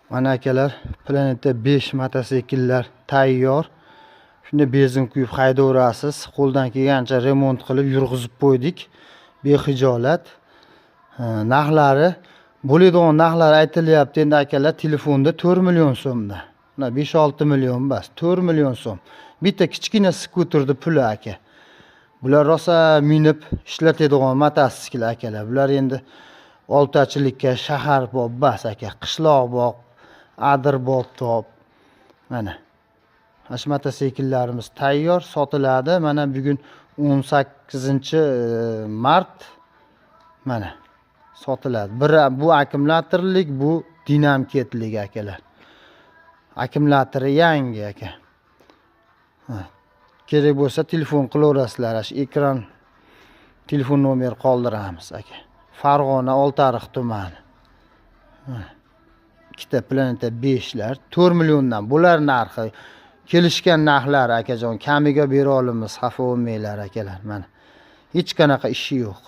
Mana akalar, Planeta 5 mototsikllar tayyor. Shunda benzin quyib haydaverasiz. Qo'ldan kelgancha remont qilib yurg'izib qo'ydik. Bexijolat. Narxlari, bo'ladigan narxlar aytilyapti endi akalar, telefonda 4 million so'mda. Mana 5-6 million bas, 4 million so'm. Bitta kichkina skuterni puli aka. Bular rosa minib ishlatadigan mototsikl akalar. Bular endi oltachilikka shahar bob bas aka, qishloq bob, adir bob top. Mana Ash mototsikllarimiz tayyor sotiladi. Mana bugun 18-mart mana sotiladi. Bu akkumulyatorlik, bu dinamiketlik akalar. Akkumulyatori yangi aka. Kerak bo'lsa telefon qilaverasizlar. Ekran telefon nomer qoldiramiz aka. Farg'ona Oltiariq tumani. Ikkita Planeta 5lar 4 milliondan bular narxi. Kelishgan narxlar akajon, kamiga bera olamiz, xafa bo'lmanglar akalar. Mana hech qanaqa ishi yo'q.